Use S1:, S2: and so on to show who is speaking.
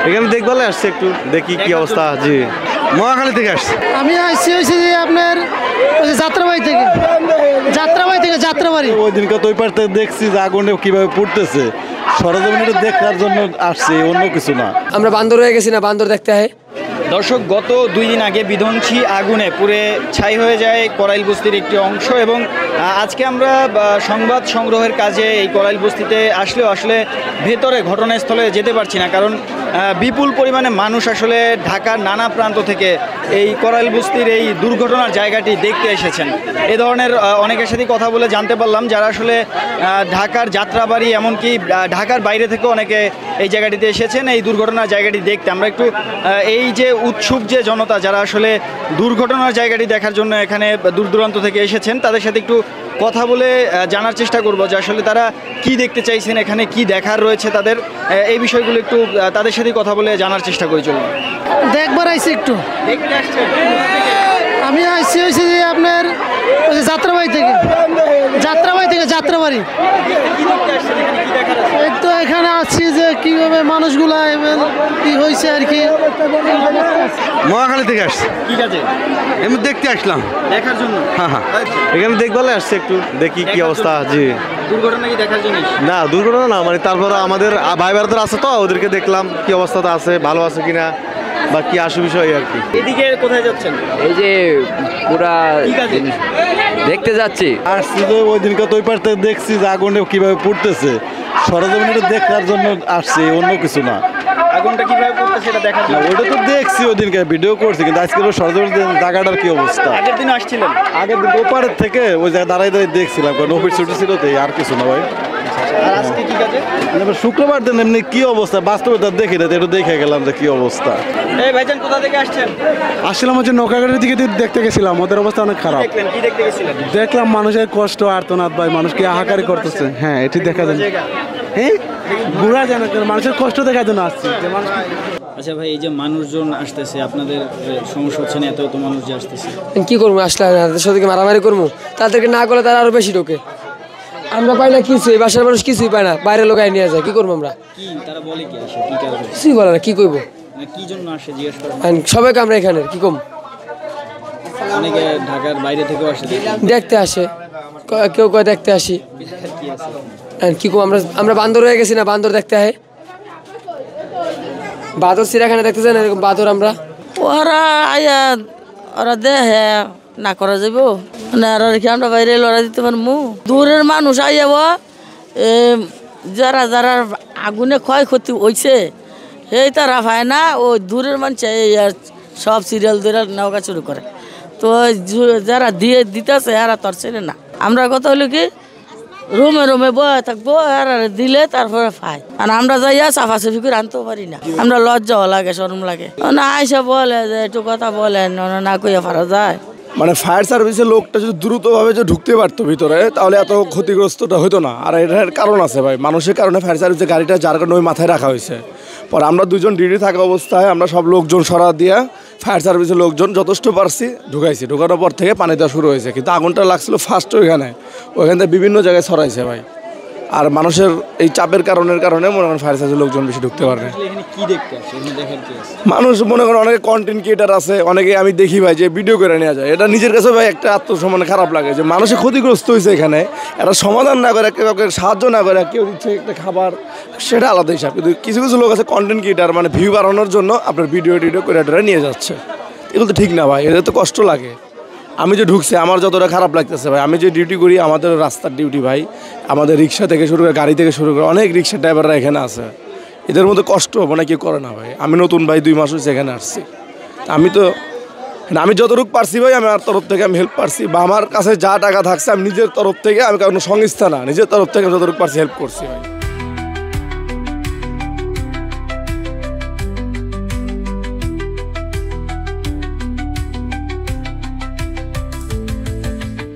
S1: এখানে দেখভালে আসছে, একটু দেখি কি অবস্থা। জি, মহাখালী থেকে আসছে।
S2: আমি আসছি হয়েছি যে আপনার যাত্রাবাড়ি থেকে যাত্রাবাড়ি।
S1: ওই দিনকে তো ওই পার থেকে দেখছি যে আগুনে কিভাবে পড়তেছে, সরজমিনে দেখার জন্য আসছে, অন্য কিছু না।
S3: আমরা বান্দর হয়ে গেছি না, বান্দর দেখতে হয়।
S4: দর্শক, গত 2 দিন আগে বিধ্বংসী আগুনে পুড়ে ছাই হয়ে যায় করাইল বস্তির একটি অংশ, এবং আজকে আমরা সংবাদ সংগ্রহের কাজে এই করাইল বস্তিতে আসলেও আসলে ভেতরে ঘটনাস্থলে যেতে পারছি না, কারণ বিপুল পরিমাণে মানুষ আসলে ঢাকার নানা প্রান্ত থেকে এই করাইল বস্তির এই দুর্ঘটনার জায়গাটি দেখতে এসেছেন। এ ধরনের অনেকের সাথে কথা বলে জানতে পারলাম যারা আসলে ঢাকার যাত্রাবাড়ি এমনকি ঢাকার বাইরে থেকে অনেকে এই জায়গাটিতে এসেছেন এই দুর্ঘটনার জায়গাটি দেখতে। আমরা একটু এই যে উৎসুক যে জনতা যারা আসলে দুর্ঘটনার জায়গাটি দেখার জন্য এখানে দূর দূরান্ত থেকে এসেছেন তাদের সাথে একটু কথা বলে জানার চেষ্টা করব যে আসলে তারা কি দেখতে চাইছেন, এখানে কি দেখার রয়েছে তাদের, এই বিষয়গুলো একটু তাদের সাথে কথা বলে জানার চেষ্টা করি। চলুন।
S2: দেখবার আইছি একটু
S4: দেখতে আসছেন?
S2: আমি আসছি হয়েছি যে আপনার যাত্রাবাড়ি যাত্রাবাড়ি। এই তো এখানে আসছি যে কিভাবে মানুষগুলা কি হয়েছে আর কি।
S1: মহাখালী থেকে আসছে।
S4: ঠিক আছে,
S1: এমনি দেখতে আসলাম,
S4: দেখার জন্য।
S1: হ্যাঁ, এখানে দেখভালে আসছে, একটু দেখি কি অবস্থা। জি,
S4: দুর্ঘটনা কি দেখার জন্য?
S1: না দুর্ঘটনা না, মানে তারপরে আমাদের ভাই ব্রাদার আছে তো, ওদেরকে দেখলাম কি অবস্থাতে আছে, ভালো আছে কিনা বা কি আসু বিষয় আর কি।
S4: এদিকে কোথায় যাচ্ছেন?
S3: এই যে পুরা দেখতে যাচ্ছি।
S1: আসছি তো ওই দিনকে তো ওই পার থেকে দেখছি যে আগুনে কিভাবে পড়তেছে, সরজমিনে দেখার জন্য আসছে, অন্য কিছু না।
S4: আগুনটা কিভাবে পড়তেছে সেটা দেখার জন্য?
S1: ওইটা তো দেখছি ওই দিনকে ভিডিও করছি, কিন্তু আজকে সরজমিনে জায়গাটার কি অবস্থা।
S4: আগের দিন আসছিলেন?
S1: আগের দিন ওপারের থেকে ওই জায়গায় দাঁড়াই দেখছিলাম, কারণ অফিস ছুটি ছিল তো, আর কিছু না ভাই।
S4: আর আজকে কি কাজে?
S1: শুক্রবার দিন এমনি কি অবস্থা বাস্তবে তার দেখি না, একটু দেখে গেলাম যে কি অবস্থা।
S4: এই ভাইজান কোথা থেকে আসছেন?
S5: আসলাম হচ্ছে নৌকাঘাটের দিকে দেখতে গেছিলাম, ওদের অবস্থা অনেক খারাপ।
S4: দেখলেন কি দেখতে গেছিলেন?
S5: দেখলাম মানুষের কষ্ট আর্তনাদ ভাই, মানুষকে হাহাকারি করতেছে। হ্যাঁ, এটি দেখা যায়। হ্যাঁ, ঘোরা যায় না, মানুষের কষ্ট দেখার জন্য আসছে।
S4: আচ্ছা ভাই, এই যে মানুষজন আসতেছে, আপনাদের সমস্যা হচ্ছে না? এত মানুষ যে আসতেছে,
S3: কি করবো? আসলে তাদের সাথে মারামারি করবো, তাদেরকে না করলে তারা আরো বেশি ঢোকে। আমরা পাই না কিছু, এই বাসার মানুষ কিছুই পায় না, বাইরের লোক নিয়ে যায়। কি করবো আমরা?
S4: কি তারা বলে কি আসে, কি কারণে?
S3: কিছুই বলে না, কি করবো?
S4: কি জন্য আসে জিজ্ঞেস করেন?
S3: সবাইকে আমরা এখানে কি কম,
S4: অনেকে ঢাকার বাইরে থেকেও আসে
S3: দেখতে আসে, কেউ কেউ দেখতে আসি। কি কম, আমরা বান্দর হয়ে গেছি না, বান্দর দেখতে হয়। বাদর চিড়িয়াখানা দেখতে চাই না, এরকম বাদর আমরা।
S6: ওরা আয়া ওরা দেহে না করা যাব না, আর রেখে আমরা বাইরে লড়াই দিতে পারবো? দূরের মানুষ আইয়াব, যারা যারা আগুনে ক্ষয়ক্ষতি হয়েছে এই তারা পায় না, ওই দূরের মানুষ আর সব সিরিয়াল ধরে নৌকা শুরু করে। তো যারা দিয়ে দিতেছে এরা তোর ছেড়ে না। আমরা কথা হলো কি রুমে রুমে বয়ে থাকবো, আর দিলে তারপরে পাই। আর আমরা যাইয়া সাফাসাফি করে আনতেও পারি না, আমরা লজ্জাও লাগে, শরম লাগে। না আইসা বলে যে একটু কথা বলেন, না কইয়া পারা যায়।
S5: মানে ফায়ার সার্ভিসের লোকটা যদি দ্রুতভাবে যে ঢুকতে পারতো ভিতরে, তাহলে এত ক্ষতিগ্রস্তটা হতো না। আর এটার কারণ আছে ভাই, মানুষের কারণে ফায়ার সার্ভিসের গাড়িটা যার কারণে ওই মাথায় রাখা হয়েছে। পরে আমরা দুজন ডিউটি থাকা অবস্থায় আমরা সব লোকজন সরা দিয়া ফায়ার সার্ভিসের লোকজন যথেষ্ট পারছি ঢুকাইছি। ঢুকানোর পর থেকে পানি দেওয়া শুরু হয়েছে, কিন্তু আগুনটা লাগছিল ফার্স্ট ওইখানে থেকে বিভিন্ন জায়গায় ছড়াইছে ভাই। আর মানুষের এই চাপের কারণে মনে করেন ফায়ার সার্ভিসের লোকজন বেশি ঢুকতে পারে। মানুষ মনে করেন অনেকে কন্টেন্ট ক্রিয়েটার আছে, অনেকে আমি দেখি ভাই যে ভিডিও করে নেওয়া যায়। এটা নিজের কাছে ভাই একটা আত্মসম্মানে খারাপ লাগে যে মানুষের ক্ষতিগ্রস্ত হয়েছে, এখানে এটা সমাধান না করে, কেউ সাহায্য না করে, কেউ দিচ্ছে একটা খাবার, সেটা আলাদা হিসাব। কিন্তু কিছু কিছু লোক আছে কন্টেন্ট ক্রিয়েটার, মানে ভিউ বাড়ানোর জন্য আপনার ভিডিও করে নিয়ে যাচ্ছে। এগুলো তো ঠিক না ভাই, এদের তো কষ্ট লাগে। আমি যে ঢুকছি আমার যতটা খারাপ লাগতেছে ভাই, আমি যে ডিউটি করি আমাদের রাস্তার ডিউটি ভাই, আমাদের রিক্সা থেকে শুরু করে গাড়ি থেকে শুরু করে অনেক রিক্সা ড্রাইভাররা এখানে আছে, এদের মধ্যে কষ্ট মানে কেউ করে না ভাই। আমি নতুন ভাই 2 মাস হয়েছে এখানে আসছি, আমি যতটুকু পারছি ভাই আমার তরফ থেকে আমি হেল্প পারছি, বা আমার কাছে যা টাকা থাকছে আমি নিজের তরফ থেকে, আমি কোনো সংস্থা না, নিজের তরফ থেকে যতটুকু পারছি হেল্প করছি ভাই।